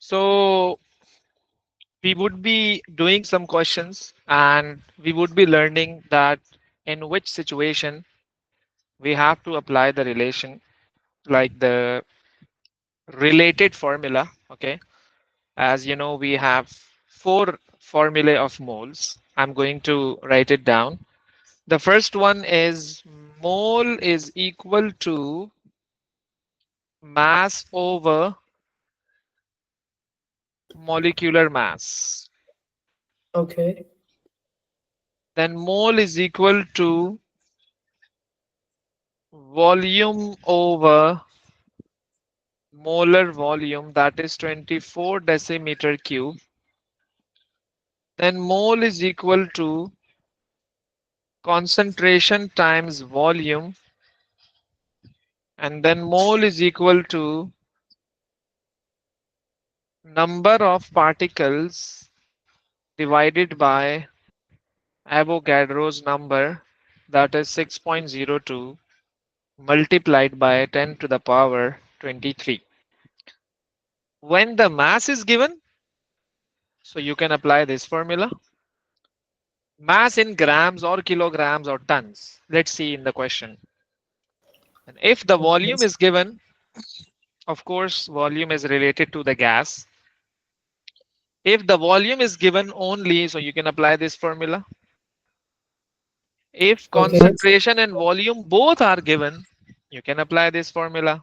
So we would be doing some questions and we would be learning that in which situation we have to apply the relation, like the related formula. Okay, as you know, we have four formulae of moles. I'm going to write it down. The first one is mole is equal to mass over molecular mass. Okay. Then mole is equal to volume over molar volume, that is 24 decimeter cube. Then mole is equal to concentration times volume, and then mole is equal to number of particles divided by Avogadro's number, that is 6.02 multiplied by 10 to the power 23. When the mass is given, so you can apply this formula. Mass in grams or kilograms or tons. Let's see in the question. And if the Okay. volume is given, of course, volume is related to the gas. If the volume is given only, so you can apply this formula. If Okay. concentration and volume both are given, you can apply this formula.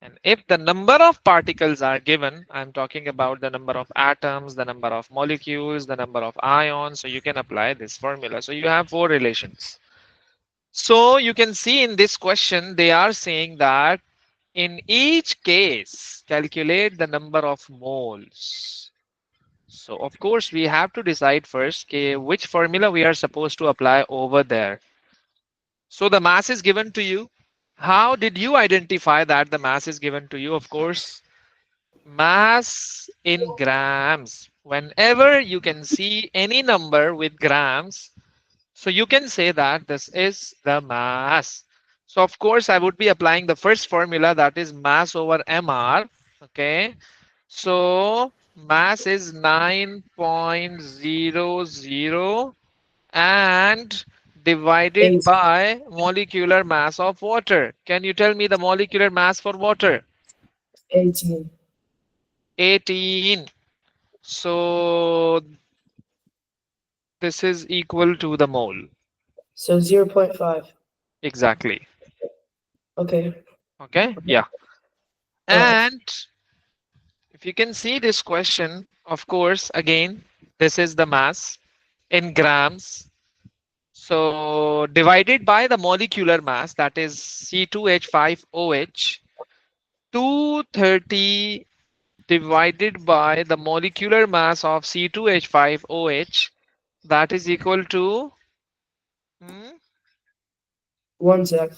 And if the number of particles are given, I'm talking about the number of atoms, the number of molecules, the number of ions, so you can apply this formula. So you have four relations. So you can see in this question, they are saying that in each case, calculate the number of moles. So of course, we have to decide first which formula we are supposed to apply over there. So the mass is given to you. How did you identify that the mass is given to you? Of course, mass in grams. Whenever you can see any number with grams, so you can say that this is the mass. So of course, I would be applying the first formula, that is mass over mr. Okay. So mass is 9.00 and divided Eight. by molecular mass of water. Can you tell me the molecular mass for water? 18. 18. So this is equal to the mole. So 0.5. Exactly. Okay. Okay. Yeah. All right. And if you can see this question, of course, again, this is the mass in grams. So divided by the molecular mass, that is C2H5OH, 230 divided by the molecular mass of C2H5OH, that is equal to, hmm, One sec.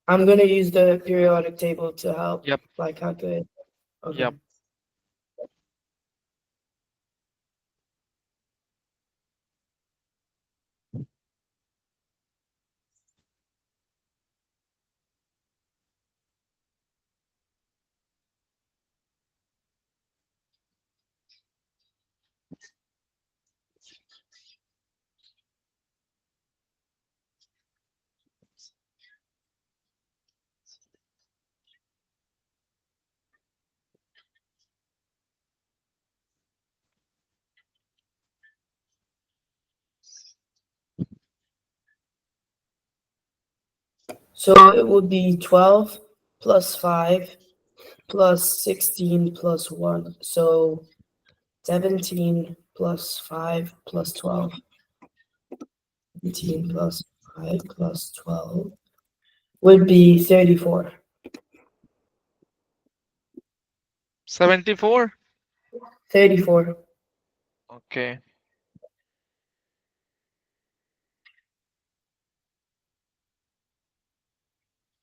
I'm gonna use the periodic table to help yep, like calculate. yep. Okay. So it would be 12 plus 5 plus 16 plus 1. So 17 plus 5 plus 12. 17 plus 5 plus 12 would be 34. 74. 34. Okay.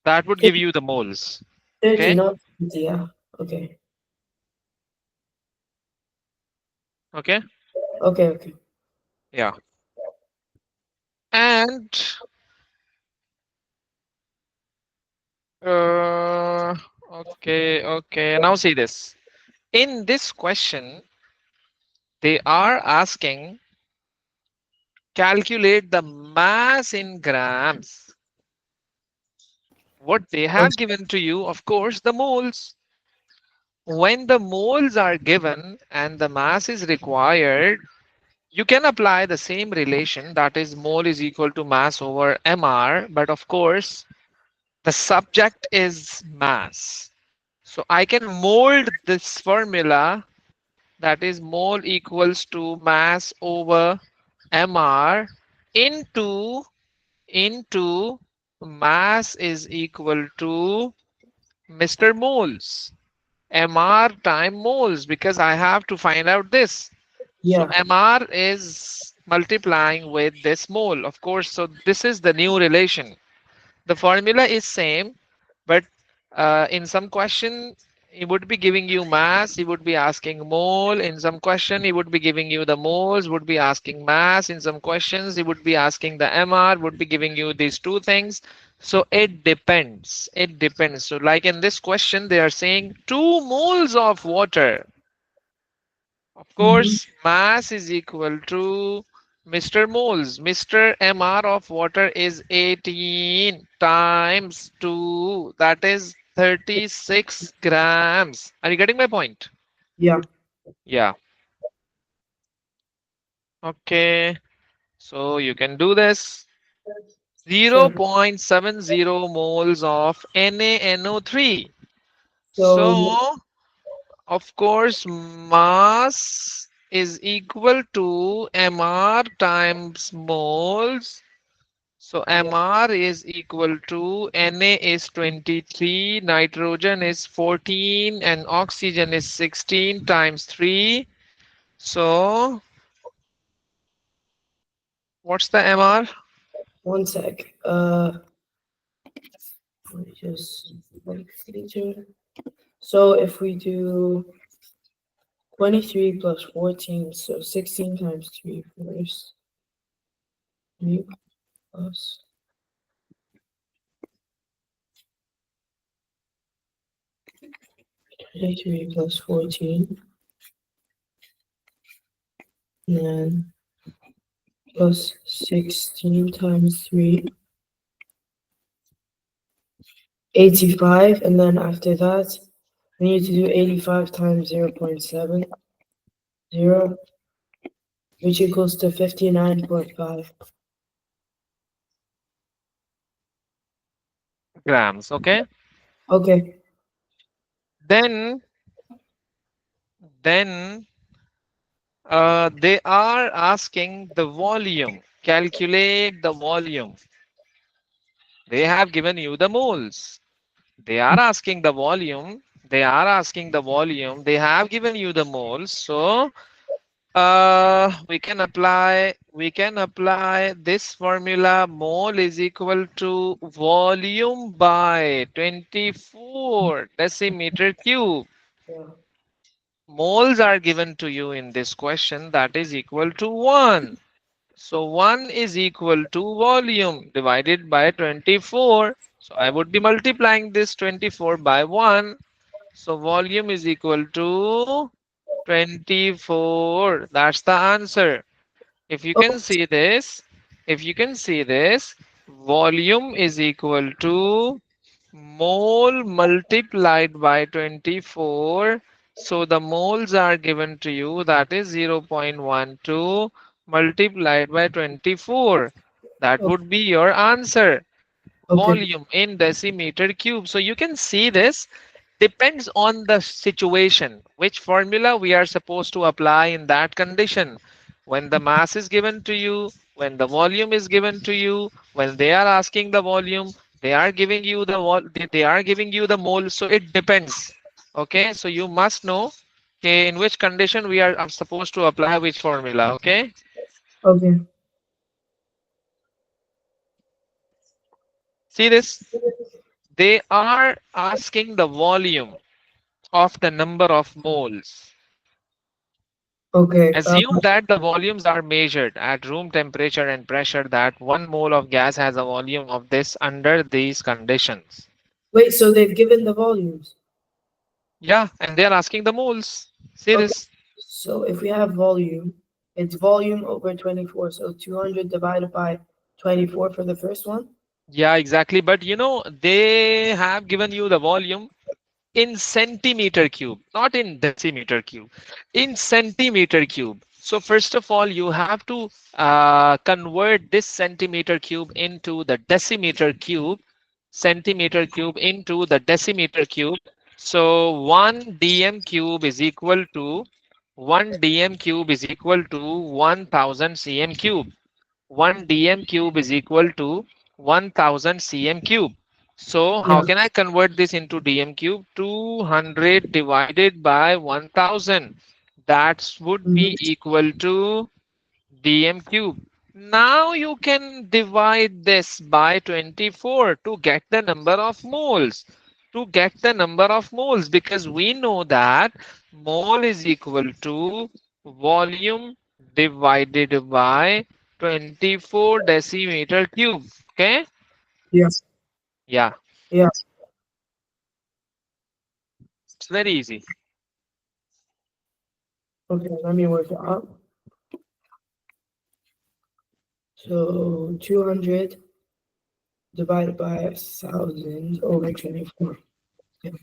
That would give you the moles. 30, Okay. not 20, yeah. Okay. Okay. Okay, okay. Yeah. And uh, Okay. Now see this. In this question, they are asking calculate the mass in grams. What they One, have given to you, of course, the moles. When the moles are given and the mass is required, you can apply the same relation, that is mole is equal to mass over mr, but of course the subject is mass. So I can mold this formula, that is mole equals to mass over mr, into mass is equal to Mr. Moles, mr time moles, because I have to find out this. So yeah. mr is multiplying with this mole, of course. So this is the new relation. The formula is same, but in some question he would be giving you mass, he would be asking mole. In some question he would be giving you the moles, would be asking mass. In some questions he would be asking the mr, would be giving you these two things. So it depends. So like in this question they are saying 2 moles of water, of Hmm. course, mass is equal to Mr. Moles. Mr. Mr of water is 18 times 2. That is 36 grams. Are you getting my point? Yeah. Yeah. Okay. So you can do this. Sure. 0.70 moles of NaNO3. So So, of course, mass is equal to Mr times moles. So yeah, Mr is equal to Na is 23, nitrogen is 14, and oxygen is 16 times 3. So what's the Mr? one sec. Let me just like feature. So if we do 23 plus 14, so 16 times 3 first. 3 plus 23 plus 14, and then plus 16 times 3, 85, and then after that, we need to do 85 times 0.70, which equals to 59.5. Grams. Okay. Okay, Then then they are asking the volume. Calculate the volume. They have given you the moles. They are asking the volume. They are asking the volume. They have given you the moles. So we can apply this formula. Mole is equal to volume by 24 decimeter cube. yeah, Moles are given to you in this question, that is equal to 1. So 1 is equal to volume divided by 24. So I would be multiplying this 24 by 1. So volume is equal to 24. That's the answer. If you oh, can see this, if you can see this, volume is equal to mole multiplied by 24. So the moles are given to you, that is 0.12 multiplied by 24. That oh, would be your answer. okay, Volume in decimeter cube. So you can see this depends on the situation, which formula we are supposed to apply in that condition. When the mass is given to you, when the volume is given to you, when they are asking the volume, they are giving you the they are giving you the mole. So it depends. Okay, so you must know, okay, in which condition we are supposed to apply which formula. Okay, okay, see this, they are asking the volume of the number of moles. okay. Assume that the volumes are measured at room temperature and pressure, that 1 mole of gas has a volume of this under these conditions. Wait, so they've given the volumes. Yeah, and they are asking the moles. See Okay. this? So if we have volume, it's volume over 24. So 200 divided by 24 for the first one. Yeah, exactly. But they have given you the volume in centimeter cube, not in decimeter cube, in centimeter cube. So first of all, you have to convert this centimeter cube into the decimeter cube, centimeter cube into the decimeter cube. So 1 dm cube is equal to 1 dm cube is equal to 1000 cm cube. 1 dm cube is equal to 1000 cm cube. So how Yeah. can I convert this into dm cube? 200 divided by 1000. That would Mhm. be equal to dm cube. Now you can divide this by 24 to get the number of moles. To get the number of moles, because we know that mole is equal to volume divided by 24 decimeter cube. Okay? Yeah. Yeah, Yeah. it's very easy. Okay, let me work it out. So 200 divided by 1,000 over 24. Okay.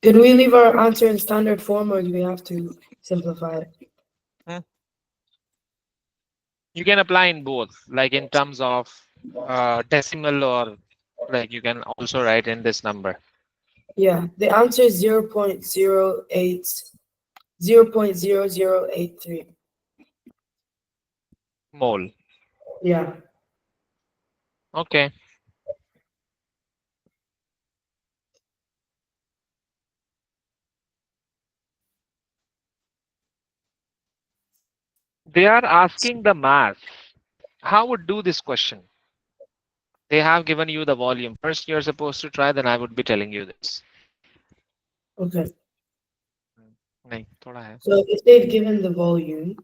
Can we leave our answer in standard form or do we have to simplify it? Hmm. You can apply in both, like in terms of decimal, or like you can also write in this number. Yeah, the answer is 0.0083. Mole. Yeah. Okay. They are asking the mass. How would do this question? They have given you the volume. First, you're supposed to try, then I would be telling you this. Okay. नहीं, थोड़ा है. So if they've given the volume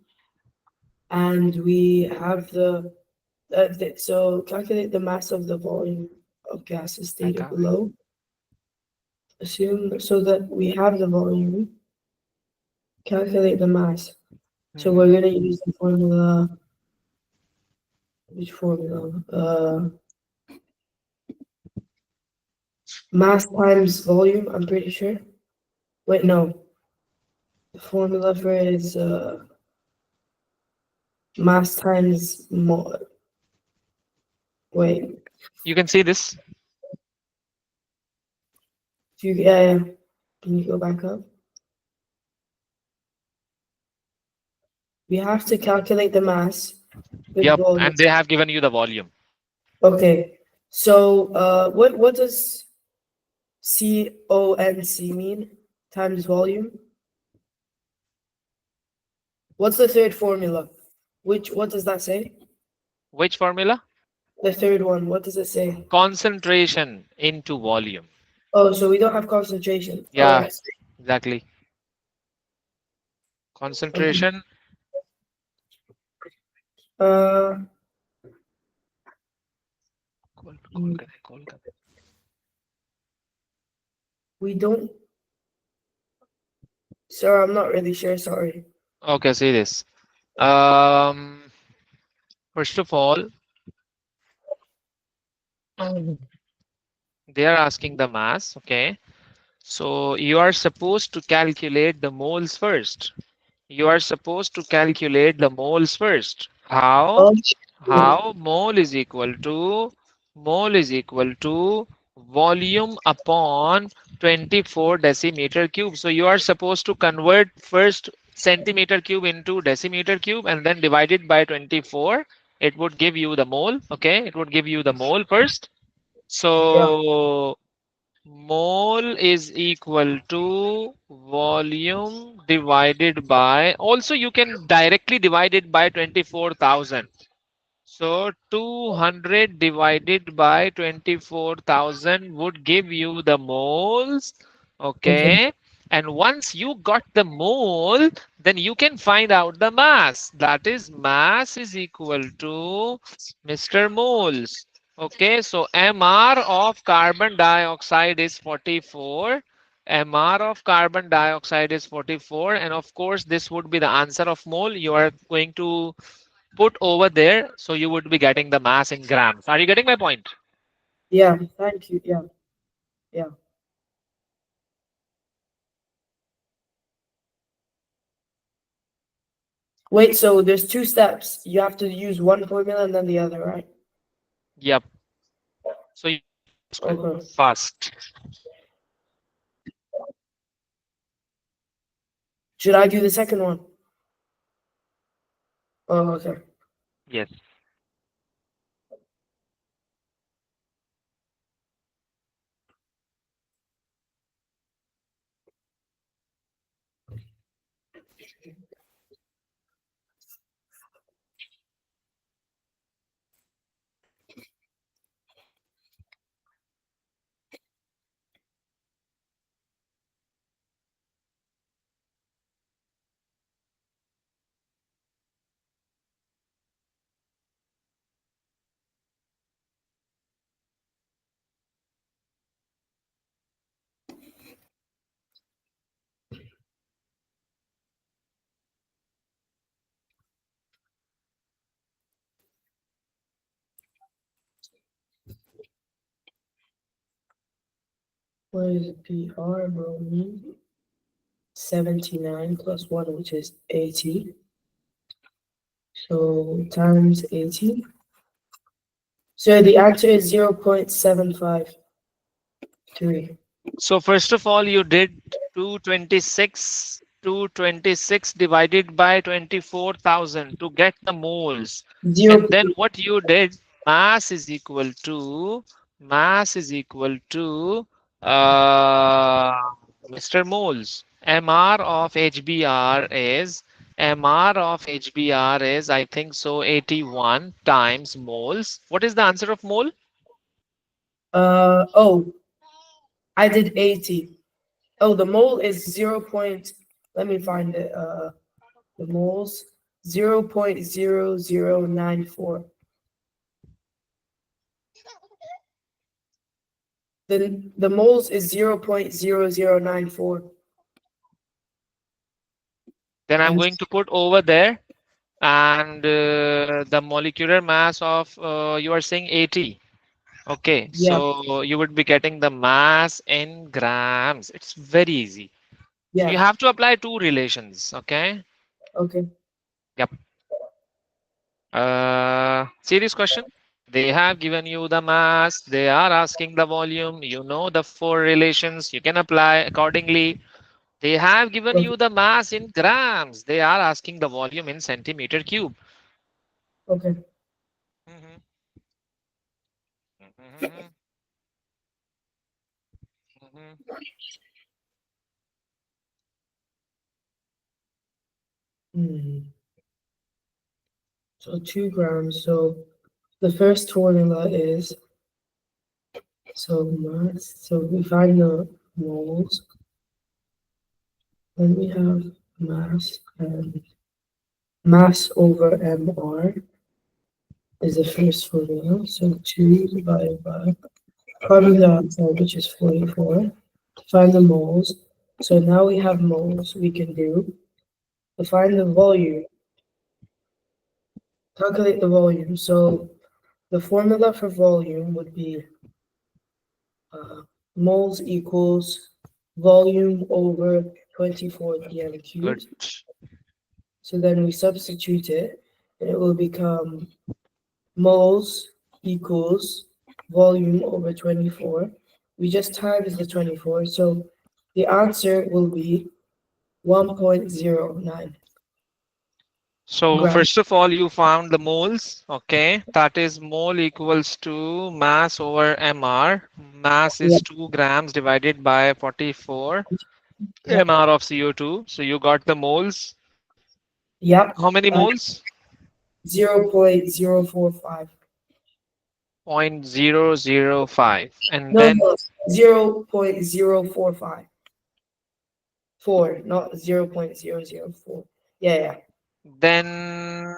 and we have so calculate the mass of the volume of gases stated ऐका. below. Assume so that we have the volume, calculate the mass. So Mhm. we're gonna use the formula. Which formula? Mass times volume. I'm pretty sure. Wait, no. The formula for it is mass times more. Wait. You can see this. Yeah. Can you go back up? We have to calculate the mass with Yep, volume. and they have given you the volume. Okay. So what does CONC mean times volume? What's the third formula? What does that say? Which formula? The third one, what does it say? Concentration into volume. Oh, so we don't have concentration. All Yeah, right. exactly. Okay. Concentration. Uh, call करें call करें. we don't. Sir, I'm not really sure. Sorry. Okay, see this. Um, First of all, they are asking the mass. Okay, so you are supposed to calculate the moles first. You are supposed to calculate the moles first. How? Um, How? Mole is equal to volume upon 24 decimeter cube. So you are supposed to convert first centimeter cube into decimeter cube and then divide it by 24. It would give you the mole. Okay, it would give you the mole first. yeah. So mole is equal to volume divided by, also you can directly divide it by 24,000. So 200 divided by 24,000 would give you the moles. Okay. Okay. And once you got the mole, then you can find out the mass. That is, mass is equal to Mr. Moles. Okay, so MR of carbon dioxide is 44. MR of carbon dioxide is 44. And of course, this would be the answer of mole. You are going to put over there. So you would be getting the mass in grams. Are you getting my point? Yeah, thank you. Yeah, yeah. Wait, so there's two steps. You have to use one formula and then the other, right? Yep. So you Okay. first. Should I do the second one? Oh, okay. Yes. What is PR bromine? 79 plus 1, which is 80. So times 80. So the answer is 0.753. So first of all, you did 226, 226 divided by 24,000 to get the moles. And 0. then what you did, mass is equal to, mass is equal to, uh, Mr. Moles. MR of HBr is, MR of HBr is, I think so, 81 times moles. What is the answer of mole? Oh, I did 80. Oh, the mole is 0. Let me find it. The moles 0.0094. The moles is 0.0094. Then I'm And going to put over there and the molecular mass of you are saying 80. Okay, yeah, so you would be getting the mass in grams. It's very easy. So yeah, you have to apply two relations. Okay. okay. Yep. Serious question. They have given you the mass. They are asking the volume. You know the four relations. You can apply accordingly. They have given Okay, you the mass in grams. They are asking the volume in centimeter cube. okay. Mhm. Mhm. Mhm. Hmm. So 2 grams. So the first formula is so mass. So we find the moles. Then we have mass and mass over mR is the first formula. So 2 divided by carbon dioxide, which is 44. To find the moles. So now we have moles. We can do to find the volume. Calculate the volume. So the formula for volume would be uh, moles equals volume over 24 dm Good. cubed. So then we substitute it, and it will become moles equals volume over 24. We just times the 24, so the answer will be 1.09 So grams. first of all, you found the moles. Okay, that is mole equals to mass over mr. Mass is Yep, 2 grams divided by 44 yep, mr of CO2. So you got the moles. yep. How many Uh, moles? 0.045. 0.005. And No, then no, 0.045. 4, not 0.004. Yeah, yeah. then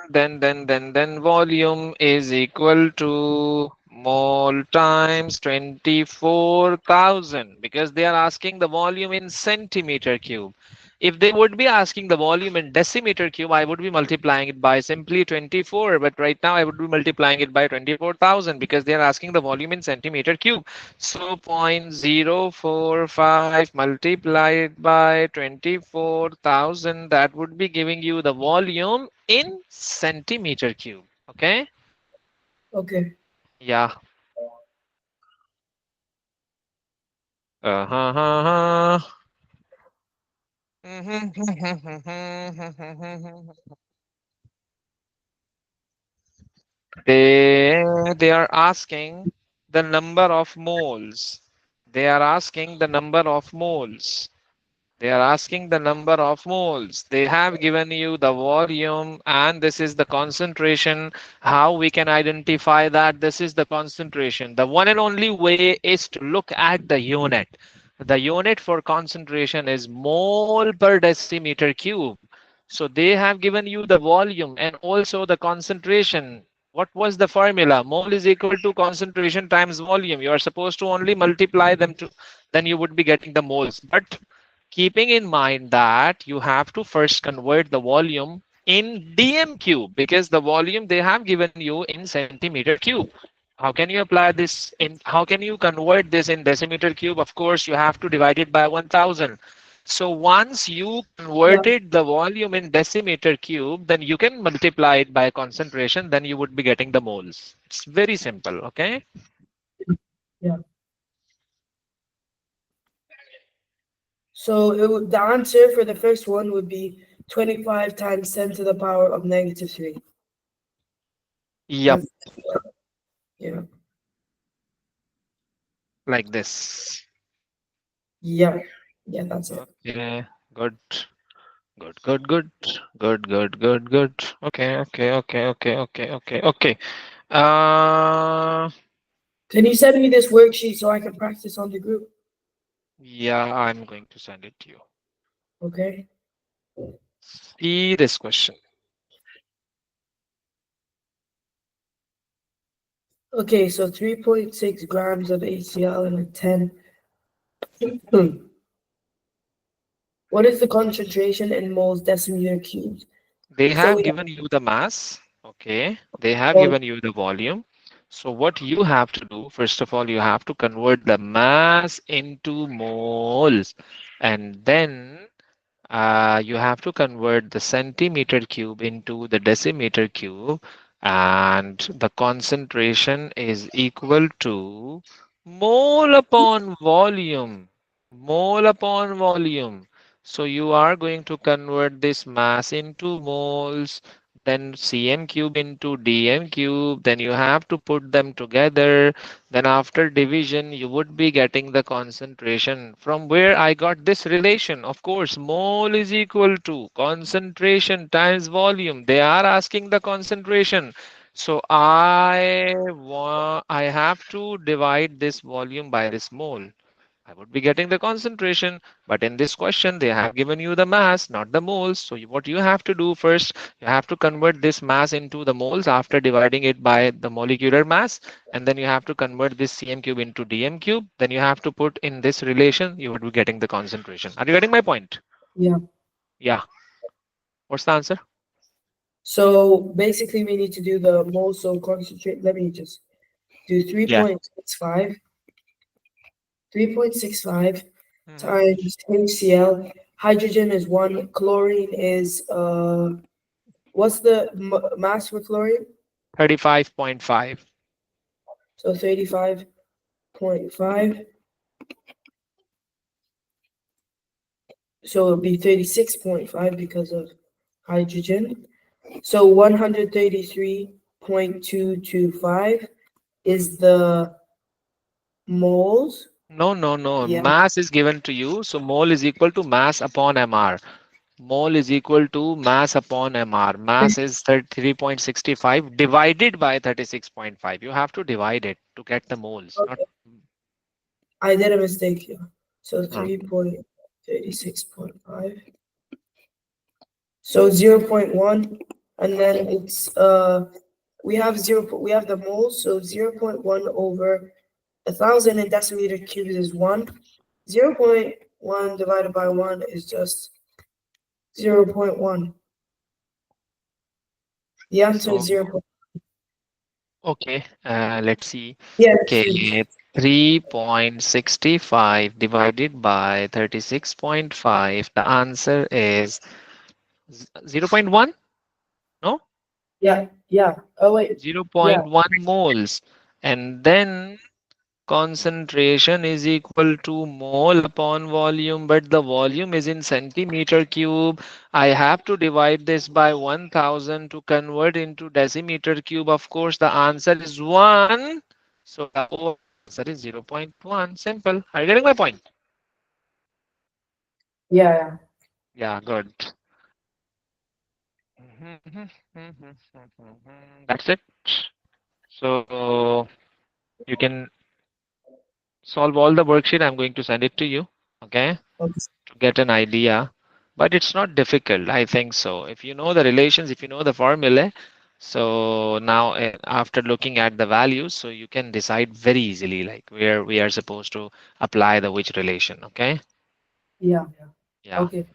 volume is equal to mole times 24,000 because they are asking the volume in centimeter cube. If they would be asking the volume in decimeter cube, I would be multiplying it by simply 24. But right now I would be multiplying it by 24,000 because they are asking the volume in centimeter cube. So 0.045 multiplied by 24,000, that would be giving you the volume in centimeter cube. Okay. Okay. Yeah. Uh-huh. They are asking the number of moles. They are asking the number of moles. They are asking the number of moles. They have given you the volume and this is the concentration. How we can identify that this is the concentration? The one and only way is to look at the unit. The unit for concentration is mole per decimeter cube. So they have given you the volume and also the concentration. What was the formula? Mole is equal to concentration times volume. You are supposed to only multiply them to, then you would be getting the moles. But keeping in mind that you have to first convert the volume in dm cube because the volume they have given you in centimeter cube. How can you apply this in, how can you convert this in decimeter cube? Of course you have to divide it by 1000. So once you Yeah. converted the volume in decimeter cube, then you can multiply it by concentration, then you would be getting the moles. It's very simple. Okay. Yeah. So the answer for the first one would be 25 times 10 to the power of negative 3. Yep. That's, yeah. Like this. Yeah. Yeah, that's it. Okay. Good. Good, good, good, good, good, good, good. Okay. Can you send me this worksheet so I can practice on the group? Yeah, I'm going to send it to you. Okay. See this question. Okay, so 3.6 grams of HCl in a 10. Hmm. What is the concentration in moles decimeter cubed? They So have we given you the mass. Okay. They have have given you the volume. So what you have to do, first of all, you have to convert the mass into moles. And then you have to convert the centimeter cube into the decimeter cube, and the concentration is equal to mole upon volume. Mole upon volume. So you are going to convert this mass into moles, then cm cube into dm cube, then you have to put them together, then after division, you would be getting the concentration. From where I got this relation? Of course, mole is equal to concentration times volume. They are asking the concentration. So I have to divide this volume by this mole. I would be getting the concentration, but in this question, they have given you the mass, not the moles. So what you have to do first, you have to convert this mass into the moles after dividing it by the molecular mass. And then you have to convert this cm cube into dm cube. Then you have to put in this relation, you would be getting the concentration. Are you getting my point? yeah. Yeah. What's the answer? So basically we need to do the mole so concentrate. Let me just do Yeah. 3.65. 3.65 Mhm. times HCl. Hydrogen is 1. Chlorine is what's the mass for chlorine? 35.5. So 35.5. So it'll be 36.5 because of hydrogen. So 133.225 is the moles. No. Yeah. Mass is given to you. So mole is equal to mass upon mr. Mole is equal to mass upon mr. Mass is 33.65 divided by 36.5. You have to divide it to get the moles, not. Okay. I did a mistake here. So uh, 3.36.5. So 0.1 and then it's we have the moles, so 0.1 over 1,000 in decimeter cubes is 1. 0.1 divided by 1 is just 0.1. The answer is So 0. okay, let's see. Yeah, cubes. Okay, 3.65 divided by 36.5. The answer is 0.1? No? Yeah, yeah. Oh wait, yeah, 0.1 moles. And then concentration is equal to mole upon volume, but the volume is in centimeter cube. I have to divide this by 1000 to convert into decimeter cube. Of course, the answer is 1. So the overall answer is 0.1. Simple. Are you getting my point? yeah, yeah. Yeah, good. That's it. So you can solve all the worksheet. I'm going to send it to you. Okay. Okay. To get an idea, but it's not difficult. I think so. If you know the relations, if you know the formula, so now after looking at the values, so you can decide very easily like where we are supposed to apply the which relation. Okay. Yeah. Yeah. Okay.